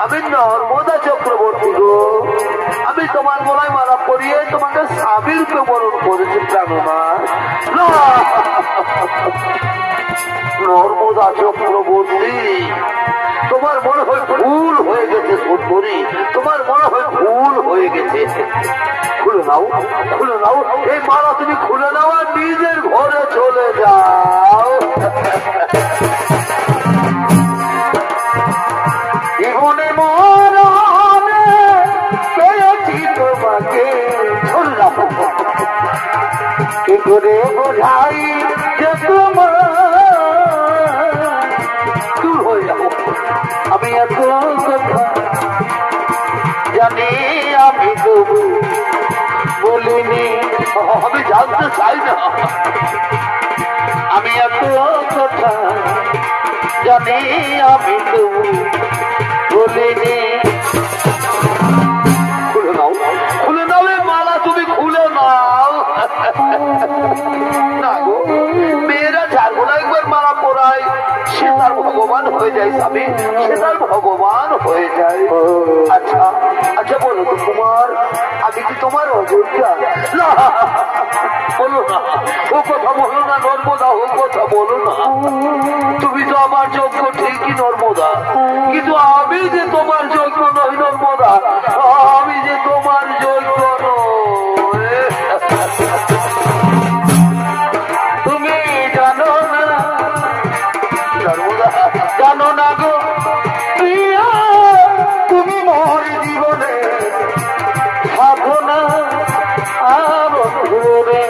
আমি নর্মদা চক্রবর্তী গো, আমি তোমার গলায় মালা পরিয়ে তোমাকে স্বামী রূপে বরণ করেছি প্রাণনা। নর্মদা চক্রবর্তী, তোমার মনে হয় ভুল হয়ে গেছে সুন্দরী, তোমার মনে হয় ভুল হয়ে গেছে। খুলে নাও, খুলে নাও এই মালা, তুমি খুলে নাও আর নিজের ঘরে চলে যাও। জীবনে মরণে পেয়েছি তোমাকে, কি করে বোঝাই যে তোমার দূর হয়ে যাবো। আমি এত কথা জানি, আমি তবু বলিনি, আমি জানতে চাই না। আমি এত কথা জানি, আমি তবু বলিনি। খুলে নাও, খুলে নাও এই মালা, তুমি খুলে নাও। না গো, মেয়েরা যার একবার মালা পরায় সে তার ভগবান হয়ে যায় স্বামী, সে তার ভগবান হয়ে যায়। আচ্ছা আচ্ছা বলো তো কুমার, আমি কি তোমার অযোধ্যা? না বলো না, ও কথা বলো না নর্মদা, ও কথা বলো না। তুমি তো আমার যোগ্য ঠিকই নর্মদা, কিন্তু আমি যে তোমার যোগ্য নই নর্মদা, আমি যে তোমার যোগ্য নই। তুমি জানো না নর্মদা, জানো না গো প্রিয়া, তুমি মোর জীবনে সাধনা আবরে।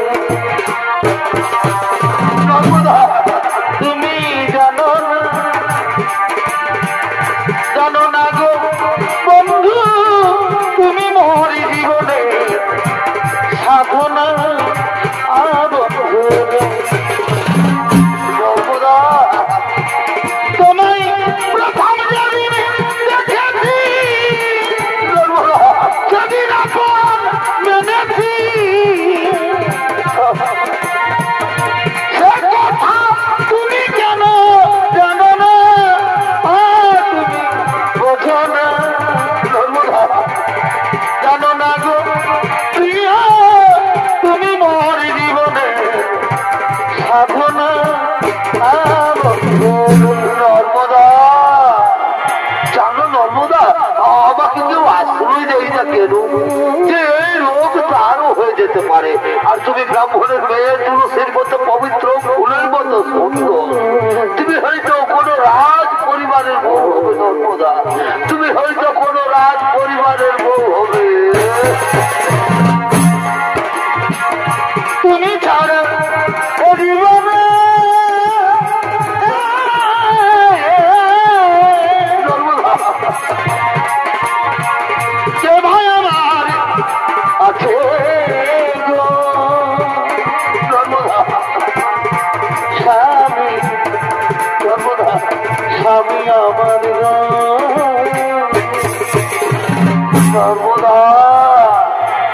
নর্মদা তুমি জানো না, জানো না গো বন্ধু, তুমি মোর জীবনে সাধনা আবরে। নর্মদা তোমায় প্রথম যেদিন দেখেছি, নর্মদা সেদিন আপন মেনেছি, সে কথা তুমি কেন জানো না, তুমি বোঝো না। নর্মদা জানো না গো প্রিয়া, তুমি মোর জীবনে সাধনা। নর্মদা জানো নর্মদা, আমাকে কেউ আশ্রয় দেয় না কেন, যে এই রোগ তারও হয়ে যেতে পারে। আর তুমি ব্রাহ্মণের মেয়ে, তুলসীর মতো পবিত্র, ফুলের মতো সুন্দর, তুমি হয়তো কোন রাজ পরিবারের বউ হবে নর্মদা, তুমি হয়তো কোন রাজ পরিবারের বউ হবে। তুমি ছাড়া জীবনে কে ভাই আমার আছে গো নর্মদা, স্বামী নর্মদা, স্বামী আমার নর্মদা।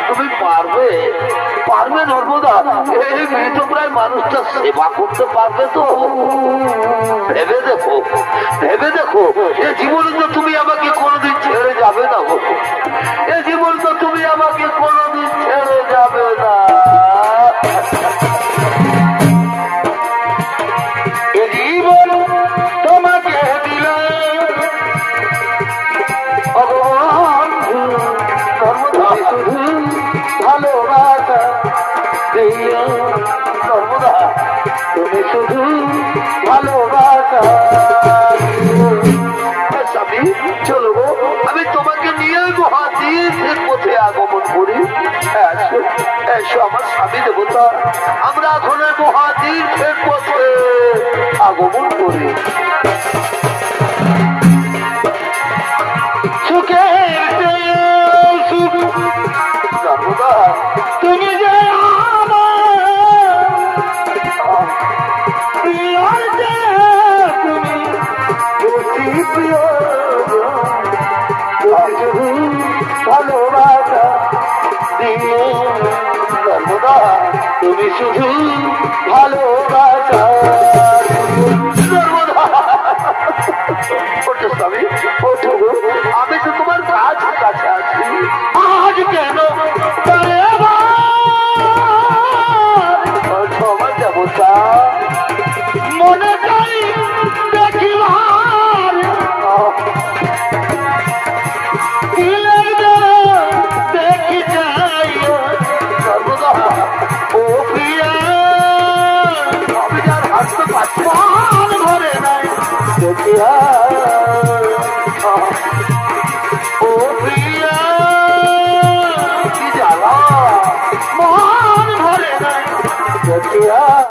তুমি পারবে, পারবে নর্মদা, এই মৃতপ্রায় মানুষটা সেবা করতে পারবে তো? ভেবে দেখো, ভেবে দেখো, এ জীবনে তো তুমি আমাকে কোনোদিন ছেড়ে যাবে না গো, এ জীবন তো তুমি আমাকে কোনোদিন ছেড়ে যাবে না। এ জীবন তোমাকে দিলাম ভগবান, নর্মদা শুধু ভালোবাসা দিও, নর্মদা তুমি শুধু ভালোবাসা। স্বামী চলো গো, আমি তোমাকে নিয়ে মহাতীর্থের পথে আগমন করি। এসো আমার স্বামী দেবতা, আমরা এখন মহাতীর্থের পথে আগমন করি। সুখের সুখ নর্মদা, তুমি যে ভালোবাসা দিও নর্মদা, তুমি শুধু ভালোবাসা।